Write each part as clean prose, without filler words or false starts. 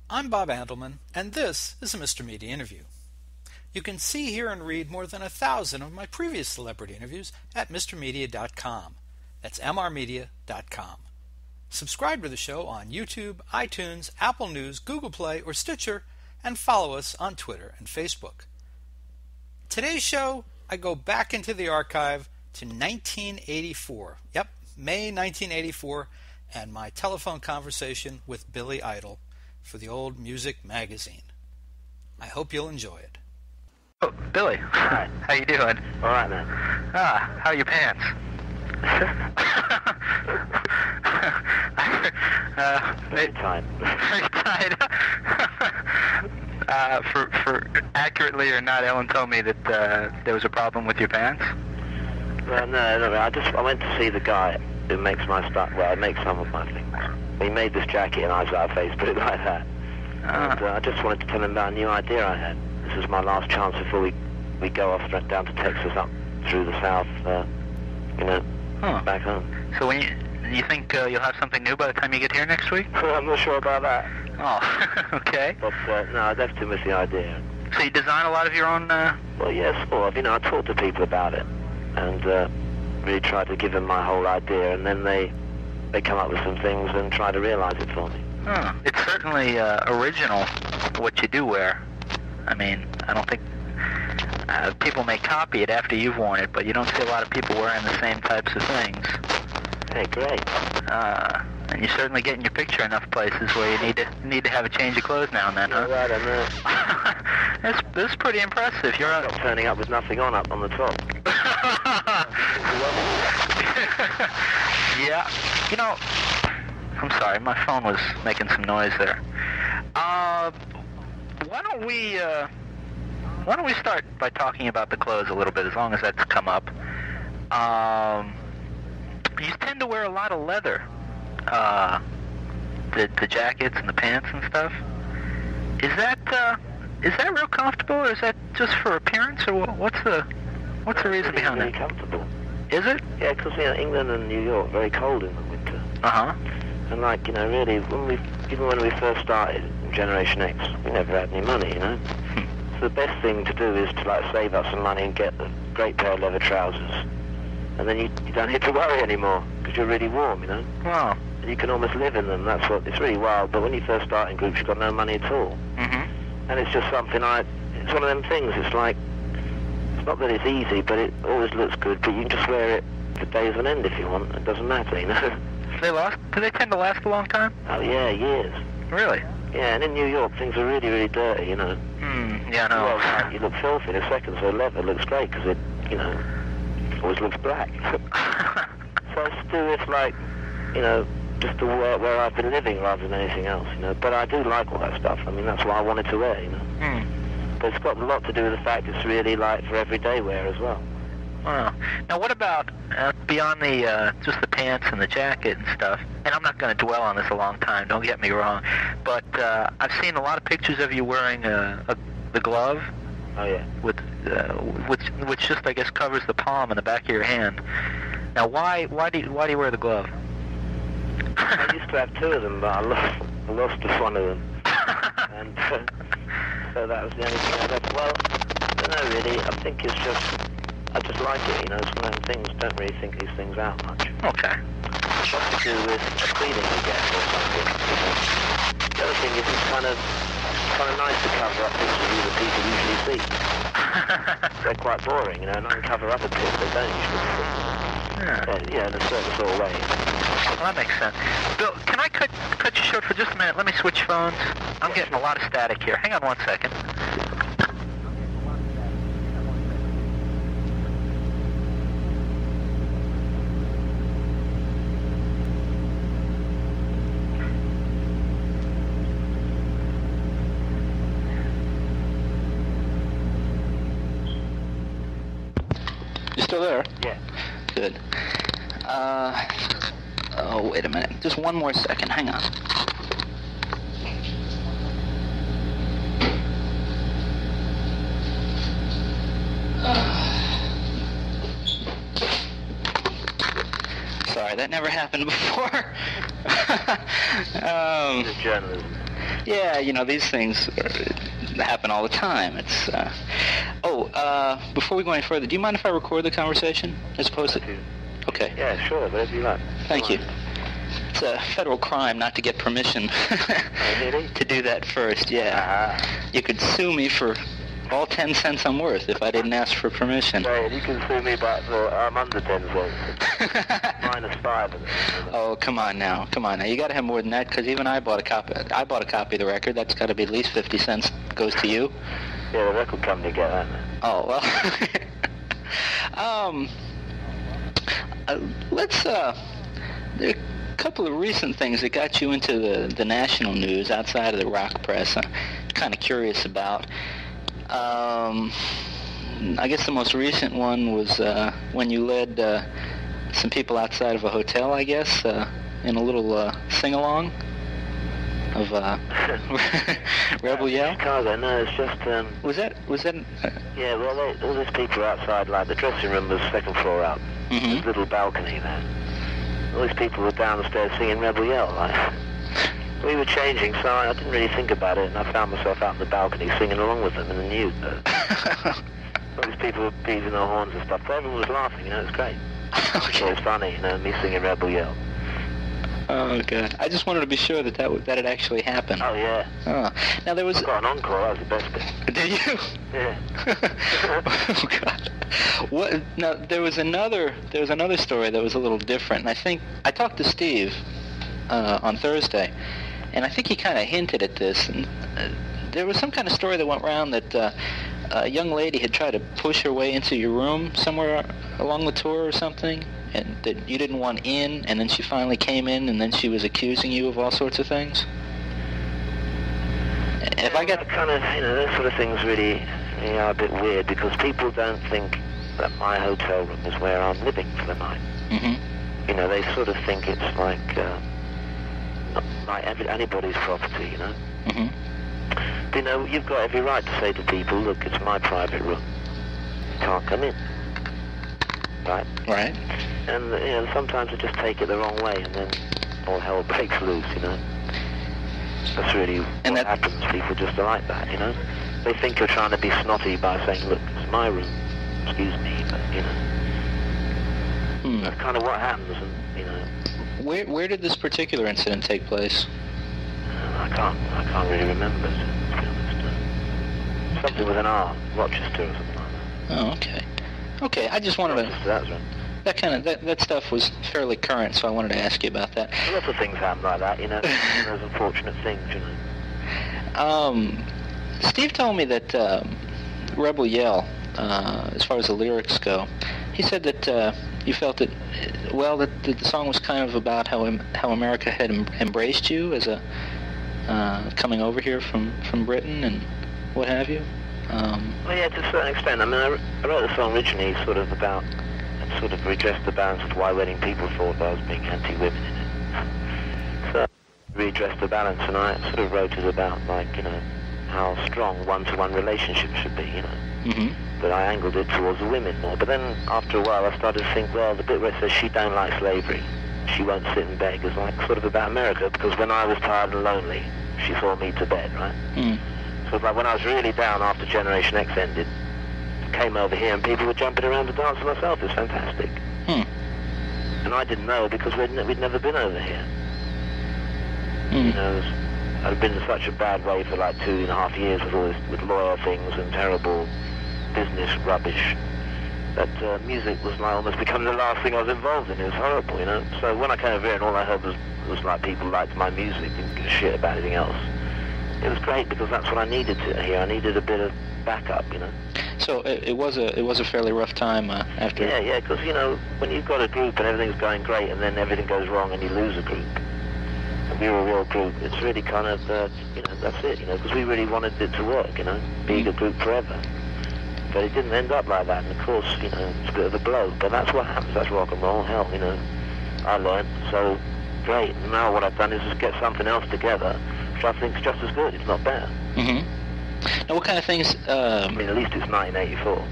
I'm Bob Andelman, and this is a Mr. Media interview. You can see, hear, and read more than 1,000 of my previous celebrity interviews at MrMedia.com. That's MRmedia.com. Subscribe to the show on YouTube, iTunes, Apple News, Google Play, or Stitcher, and follow us on Twitter and Facebook. Today's show, I go back into the archive to 1984. Yep, May 1984, and my telephone conversation with Billy Idol for the Old Music magazine. I hope you'll enjoy it. Oh, Billy. Hi. How you doing? All right, man. How are your pants? Very tight. Very tight. For accurately or not, Ellen told me that there was a problem with your pants. Well, no. I went to see the guy who makes my stuff. Well, he makes some of my things. He made this jacket and eyes out of face, put it like that. And I just wanted to tell him about a new idea I had. This is my last chance before we go off down to Texas, up through the south, back home. So when you think you'll have something new by the time you get here next week? I'm not sure about that. Oh, okay. But no, I left him with the idea. So you design a lot of your own? Well, yes, sort of. I talked to people about it and really tried to give them my whole idea, and then they come up with some things and try to realize it for me. It's certainly original what you do wear. I mean, I don't think people may copy it after you've worn it, but you don't see a lot of people wearing the same types of things. Hey, great. And you're certainly getting your picture enough places where you need to have a change of clothes now and then, huh? Right, I know. This is pretty impressive. You're not turning up with nothing on up on the top. Yeah. I'm sorry, my phone was making some noise there. Why don't we start by talking about the clothes a little bit, as long as that's come up. You tend to wear a lot of leather. The jackets and the pants and stuff. Is that real comfortable, or is that just for appearance, or what's the reason behind it? It's really comfortable. Is it? Yeah, because England and New York very cold in the winter. And really, even when we first started in Generation X, we never had any money, So the best thing to do is to save up some money and get a great pair of leather trousers, and then you don't have to worry anymore because you're really warm, Wow. And you can almost live in them. It's really wild. But when you first start in groups, you've got no money at all, and it's just something it's one of them things. It's it's not that it's easy, but it always looks good. But you can just wear it for days on end if you want. It doesn't matter, Do they tend to last a long time? Oh yeah, years. Really? Yeah, and in New York things are really, really dirty, Yeah, I know. Well, you look filthy in a second, so leather looks great because it, always looks black. So it's to do with just to where I've been living rather than anything else, But I do like all that stuff. I mean, that's what I wanted to wear, But it's got a lot to do with the fact it's really for everyday wear as well. Wow. Now, what about beyond just the pants and the jacket and stuff? And I'm not going to dwell on this a long time. Don't get me wrong, but I've seen a lot of pictures of you wearing the glove. Oh yeah. Which just, I guess, covers the palm and the back of your hand. Now, why do you wear the glove? I used to have two of them, but I lost just one of them, and so that was the only thing I had. Well, I don't know really. I think I just like it, It's one of them things. Don't really think these things out much. Okay. It's got to do with a feeling you get or something. The other thing is it's kind of nice to cover up things that people usually see. They're quite boring, and I can cover up a bit, they don't usually see. Yeah, in a certain sort of way. Well, that makes sense. Bill, can I cut you short for just a minute? Let me switch phones. I'm getting a lot of static here. Hang on one second. You still there? Yeah. Good. Oh, wait a minute. Just one more second. Hang on. Sorry, that never happened before. Journalism. Yeah, these things happen all the time. It's, before we go any further, do you mind if I record the conversation as opposed to... Okay. Yeah, sure, whatever you like. Thank you. It's a federal crime not to get permission to do that first, yeah. You could sue me for all 10 cents I'm worth if I didn't ask for permission. Right, you can sue me back for I'm under 10 cents. -5. Oh, come on now. You got to have more than that, because even I bought a copy of the record. That's got to be at least 50 cents goes to you. Yeah, the record company get that. Oh, well. Let's, there are a couple of recent things that got you into the national news outside of the rock press. I'm kind of curious about. I guess the most recent one was when you led some people outside of a hotel, I guess, in a little sing-along of Rebel Yell. Chicago, no, it's just... Was that... Yeah, well, all these people are outside, like the dressing room was second floor up. Mm-hmm. There's a little balcony there. All these people were downstairs singing Rebel Yell, like... We were changing, so I didn't really think about it, and I found myself out on the balcony singing along with them in the nude. All these people were beating their horns and stuff, but everyone was laughing, it was great. Okay. It was funny, me singing Rebel Yell. Oh, God. I just wanted to be sure that it actually happened. Oh, yeah. Oh. Now, there was... I got an encore, that was the best bit. Did you? Yeah. Oh, God. What? Now, there was another story that was a little different, and I think... I talked to Steve on Thursday, and I think he kind of hinted at this. And, there was some kind of story that went around that a young lady had tried to push her way into your room somewhere along the tour or something, and that you didn't want in, and then she finally came in, and then she was accusing you of all sorts of things. If I got kind of, those sort of things really are a bit weird, because people don't think that my hotel room is where I'm living for the night. Mm-hmm. They sort of think it's like anybody's property, Mm-hmm. But, you've got every right to say to people, look, it's my private room. You can't come in. Right? Right. And, sometimes they just take it the wrong way, and then all hell breaks loose, That's really what happens. People just are like that, They think you're trying to be snotty by saying, look, it's my room. Excuse me, but, That's kind of what happens, and, Where did this particular incident take place? I can't really remember, to be honest. Something with an R, Rochester or something like that. Oh, okay. Okay, I just wanted Rochester, that's right. That stuff was fairly current, so I wanted to ask you about that. Lots of things happen like that, those unfortunate things, Steve told me that Rebel Yell, as far as the lyrics go, he said that you felt that, that the song was kind of about how America had embraced you as a coming over here from Britain and what have you. Well, yeah, to a certain extent. I mean, I wrote the song originally sort of redressed the balance of why wedding people thought I was being anti-women in it. So I redressed the balance, and I sort of wrote it about, how strong one-to-one relationships should be, Mm-hmm. But I angled it towards the women more. But then, after a while, I started to think, well, the bit where it says she don't like slavery, she won't sit and beg, is sort of about America, because when I was tired and lonely, she saw me to bed, right? Mm. So it's like when I was really down after Generation X ended, came over here and people were jumping around to dance with myself. It was fantastic. And I didn't know because we'd never been over here. I'd been in such a bad way for 2.5 years with lawyer things and terrible business rubbish that music was almost becoming the last thing I was involved in. It was horrible, So when I came over here and all I heard was people liked my music, didn't give a shit about anything else. It was great because that's what I needed to hear. I needed a bit of backup, So it was a fairly rough time after. Yeah, because when you've got a group and everything's going great and then everything goes wrong and you lose a group, and we were a real group, it's really kind of that's it, because we really wanted it to work, being a group forever. But it didn't end up like that, and of course, it's a bit of a blow. But that's what happens. That's rock and roll. Hell, I learned. So great. And now what I've done is just get something else together, which I think is just as good, if not better. Mm-hmm. Now, what kind of things... I mean, at least it's 1984.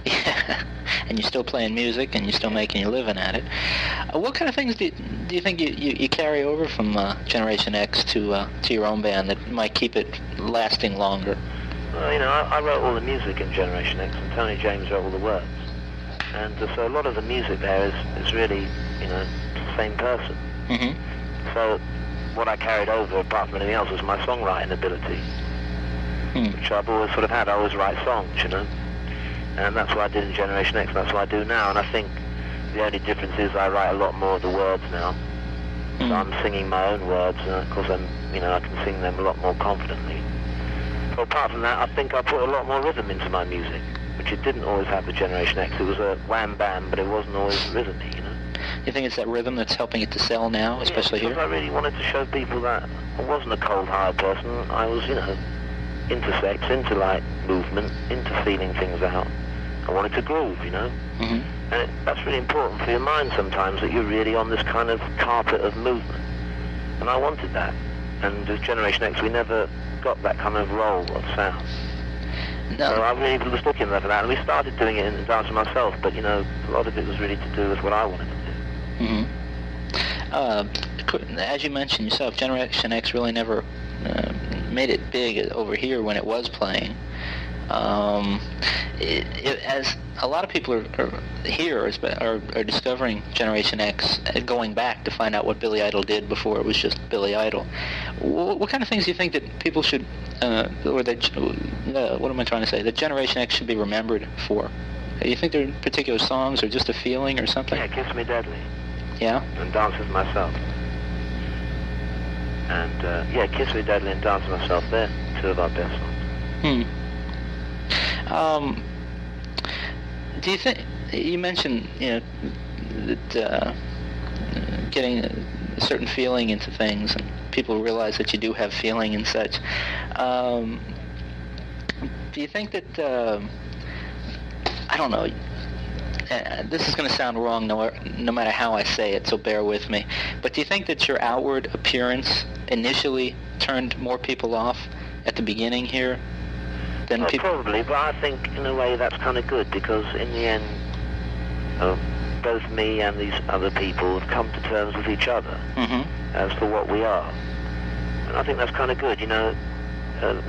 Yeah. and you're still playing music, and you're still making your living at it. What kind of things do you think you carry over from Generation X to your own band that might keep it lasting longer? Well, I wrote all the music in Generation X, and Tony James wrote all the words. And so a lot of the music there is really, the same person. Mm-hmm. So what I carried over, apart from anything else, was my songwriting ability, which I've always sort of had. I always write songs, and that's what I did in Generation X, and that's what I do now. And I think the only difference is I write a lot more of the words now. So I'm singing my own words, and of course I can sing them a lot more confidently. But apart from that, I think I put a lot more rhythm into my music, which it didn't always have with Generation X. It was a wham-bam, but it wasn't always rhythmy, You think it's that rhythm that's helping it to sell now, especially here? I really wanted to show people that I wasn't a cold, hard person. I was, into sex, into, movement, into feeling things out. I wanted to groove, Mm-hmm. And that's really important for your mind sometimes, that you're really on this kind of carpet of movement. And I wanted that. And with Generation X, we never got that kind of roll of sound. No. So I really was looking for that. And we started doing it in dancing myself, but, a lot of it was really to do with what I wanted to do. Mm-hmm. As you mentioned yourself, Generation X really never made it big over here when it was playing. As a lot of people are here are discovering Generation X, going back to find out what Billy Idol did before it was just Billy Idol. What kind of things do you think that people should, what am I trying to say, that Generation X should be remembered for? Do you think there are particular songs or just a feeling or something? Yeah, Kiss Me Deadly. Yeah? And Dance With Myself. And, Kiss Me Deadly and Dance With Myself, they're two of our best songs. Do you think, you mentioned, that getting a certain feeling into things, and people realize that you do have feeling and such. Do you think that, I don't know, this is going to sound wrong no matter how I say it, so bear with me, but do you think that your outward appearance initially turned more people off at the beginning here than people? Probably, but I think in a way that's kind of good, because in the end, both me and these other people have come to terms with each other as to what we are. And I think that's kind of good, it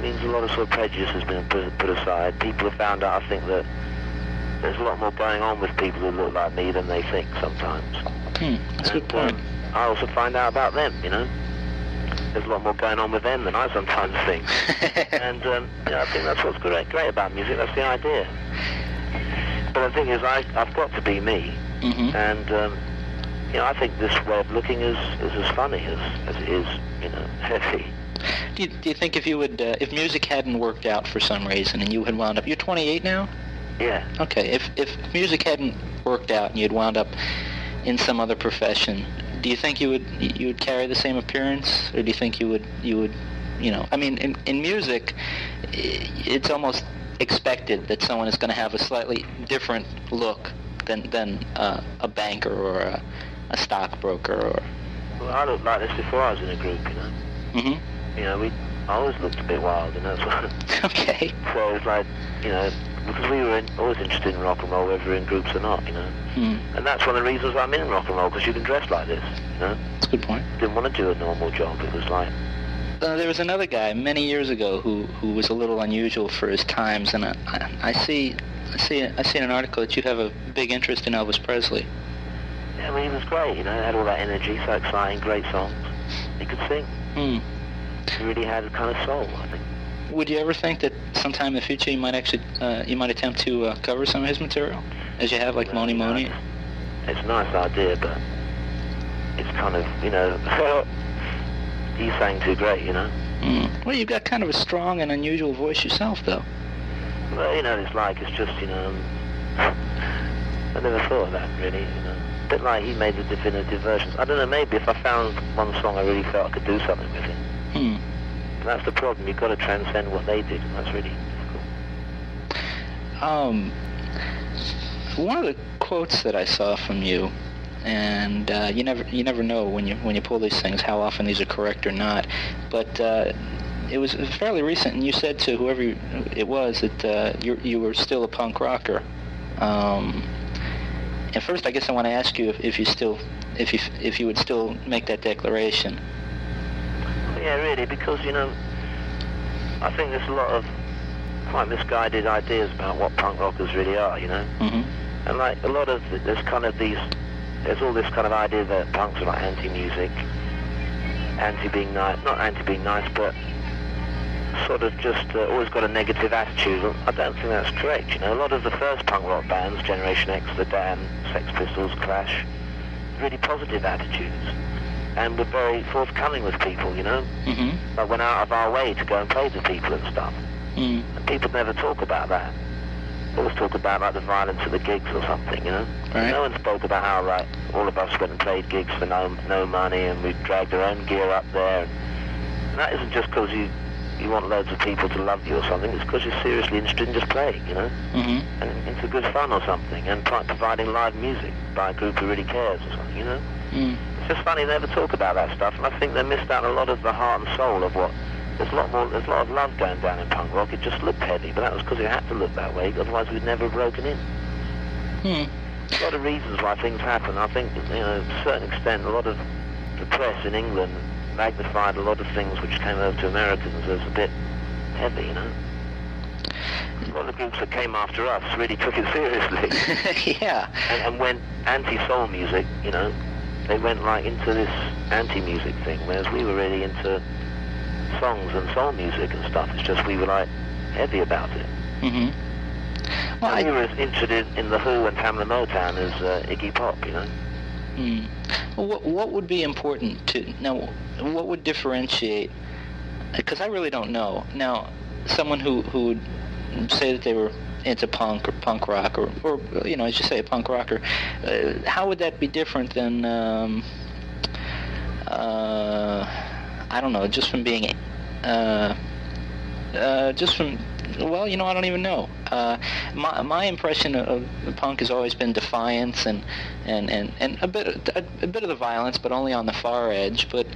means a lot of sort of prejudice has been put aside. People have found out, I think, that there's a lot more going on with people who look like me than they think sometimes. That's a good point. I also find out about them, There's a lot more going on with them than I sometimes think. And I think that's what's great about music. That's the idea. But the thing is, I've got to be me. And I think this way of looking is as funny as it is, heavy. Do you think if you would, if music hadn't worked out for some reason and you had wound up, you're 28 now? Yeah. Okay. If music hadn't worked out and you'd wound up in some other profession, do you think you would carry the same appearance, or do you think you would I mean, in music, it's almost expected that someone is going to have a slightly different look than a banker or a stockbroker or. Well, I looked like this before I was in a group, I always looked a bit wild, So. Okay. So it's like, because we were always interested in rock and roll, whether we're in groups or not, And that's one of the reasons I'm in rock and roll, because you can dress like this, That's a good point. Didn't want to do a normal job. It was like... there was another guy many years ago who was a little unusual for his times, and I see in an article that you have a big interest in Elvis Presley. Yeah, I mean, he was great, He had all that energy, so exciting, great songs. He could sing. He really had a kind of soul, I think. Would you ever think that sometime in the future you might actually attempt to cover some of his material, as you have like Moni Moni? It's a nice idea, but it's kind of he sang too great, Well, you've got kind of a strong and unusual voice yourself, though. Well, it's like, it's just, I never thought of that really, A bit like he made the definitive versions. I don't know, maybe if I found one song I really felt I could do something with it. That's the problem. You've got to transcend what they did, and that's really difficult. One of the quotes that I saw from you, and you never know when you pull these things how often these are correct or not, but it was fairly recent, and you said to whoever it was that you were still a punk rocker. And first, I guess I want to ask you if you would still make that declaration. Yeah, really, because, I think there's a lot of quite misguided ideas about what punk rockers really are, Mm-hmm. And like a lot of there's all this kind of idea that punks are like anti-music, anti-being nice, not anti-being nice, but sort of just always got a negative attitude. I don't think that's correct, A lot of the first punk rock bands, Generation X, The Damned, Sex Pistols, Clash, really positive attitudes, and were very forthcoming with people, Mm-hmm. Like went out of our way to go and play to people and stuff. Mm. And people never talk about that. They always talk about like the violence of the gigs or something, Right. No one spoke about how like all of us went and played gigs for no money, and we dragged our own gear up there. And that isn't just because you want loads of people to love you or something. It's because you're seriously interested in just playing, Mm-hmm. and into good fun or something, and providing live music by a group who really cares or something, Mm. It's just funny they never talk about that stuff, and I think they missed out on a lot of the heart and soul of what. There's a lot of love going down in punk rock. It just looked heavy, but that was because it had to look that way, otherwise we'd never have broken in. Mm. A lot of reasons why things happen. I think, to a certain extent, a lot of the press in England magnified a lot of things which came over to Americans as a bit heavy, A lot of the groups that came after us really took it seriously. Yeah. And went anti-soul music, they went like into this anti-music thing, whereas we were really into songs and soul music and stuff. It's just we were like heavy about it. Mm-hmm. Well, and we were as interested in the Who and Pamela Motown as Iggy Pop, Mm. Well, what would be important now? What would differentiate? Because I really don't know. Now, someone who would say that they were into punk or punk rock or as you say, a punk rocker, how would that be different than I don't know, just from being I don't even know. My impression of punk has always been defiance and a bit of the violence, but only on the far edge. But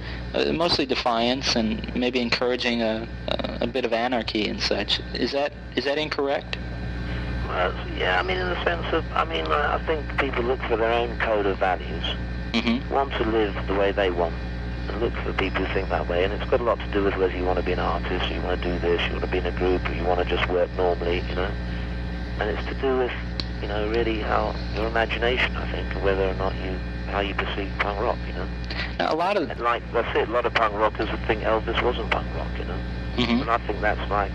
mostly defiance and maybe encouraging a bit of anarchy and such. Is that incorrect? Well, yeah, in the sense of, I think people look for their own code of values, Mm-hmm. want to live the way they want, and look for people who think that way, and it's got a lot to do with whether you want to be an artist, or you want to do this, you want to be in a group, or you want to just work normally, and it's to do with, really how your imagination, I think, and whether or not how you perceive punk rock, Now, a lot of and like, that's it, a lot of punk rockers would think Elvis wasn't punk rock, Mm-hmm. and I think that's like,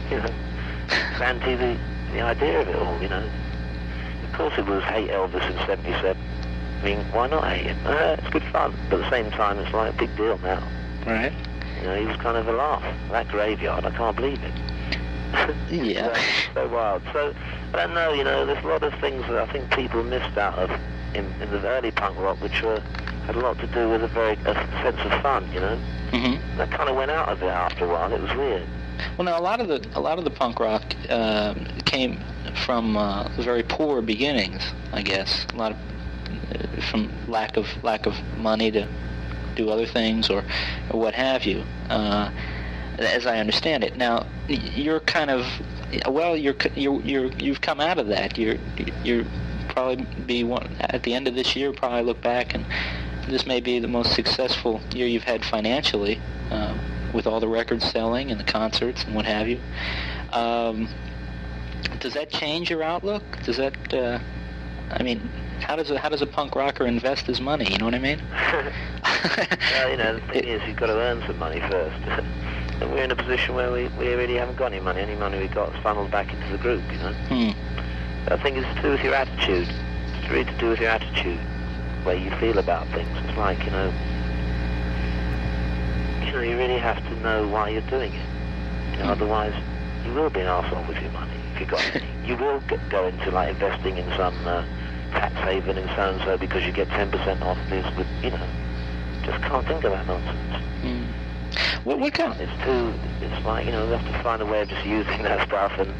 it's anti the idea of it all, Of course it was hate Elvis in 77. Why not hate him? It's good fun, but at the same time, it's like a big deal now. Right. He was kind of a laugh. That graveyard, I can't believe it. Yeah. so wild. So, I don't know, there's a lot of things that I think people missed out of in the early punk rock, which had a lot to do with a sense of fun, Mm-hmm. That kind of went out of it after a while. It was weird. Well, now a lot of the punk rock came from very poor beginnings, I guess. A lot of from lack of money to do other things or what have you, as I understand it. Now, you're kind of you've come out of that. You're probably be one at the end of this year. Probably look back and this may be the most successful year you've had financially, with all the records selling and the concerts and what have you. Does that change your outlook? Does that? How does a punk rocker invest his money? You know what I mean? Well, the thing is, you've got to earn some money first. And we're in a position where we really haven't got any money. Any money we got is funneled back into the group, I think it's to do with your attitude. It's really to do with your attitude, the way you feel about things. It's like, you really have to know why you're doing it. Otherwise, you will be an arsehole with your money if you've got any. You will go into, like, investing in some tax haven in so-and-so because you get 10% off this, but, just can't think of that nonsense. What kind? It's like, we have to find a way of just using that stuff and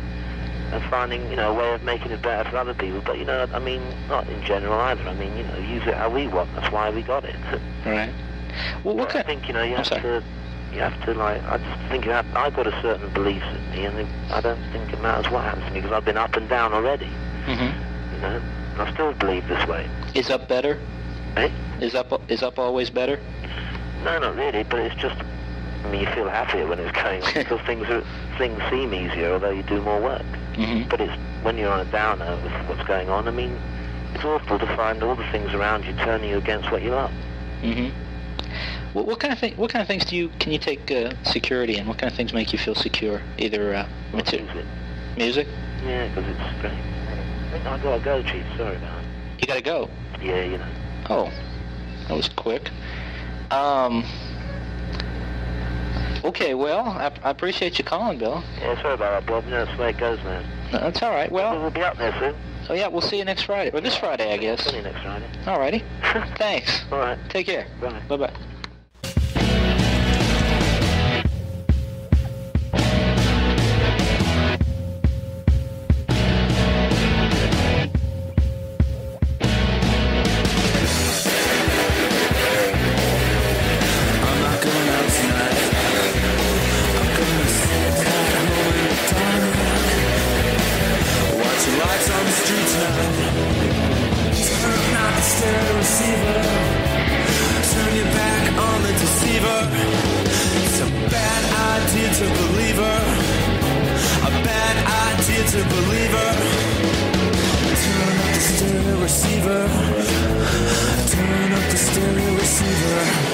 finding, a way of making it better for other people. But, not in general either. Use it how we want. That's why we got it. Right. Well, what kind? I think, you have to, like, I just think I've got a certain belief in me, and I don't think it matters what happens to me because I've been up and down already. Mm-hmm. man. I still believe this way. Is up better? Eh? Is up always better? No, not really, but it's just, I mean, you feel happier when it's going on because things seem easier, although you do more work. Mm-hmm. But it's when you're on a downer with what's going on, I mean, it's awful to find all the things around you turning you against what you love. Mm-hmm. What kind of things can you take security in? What kind of things make you feel secure? Either Music. Music? Yeah, because it's great. I gotta go, Chief. Sorry about it. You gotta go. Yeah, you know. Oh, that was quick. Okay, well, I appreciate you calling, Bill. Yeah, sorry about that, Bob. You know, that's the way it goes, man. No, that's all right. Well, We'll be up there soon. oh yeah, we'll see you next Friday, or this Friday, I guess. See you next Friday. All righty. Thanks. All right. Take care. Bye. Bye-bye. Turn your back on the deceiver. It's a bad idea to believe her. A bad idea to believe her. Turn up the stereo receiver. Turn up the stereo receiver.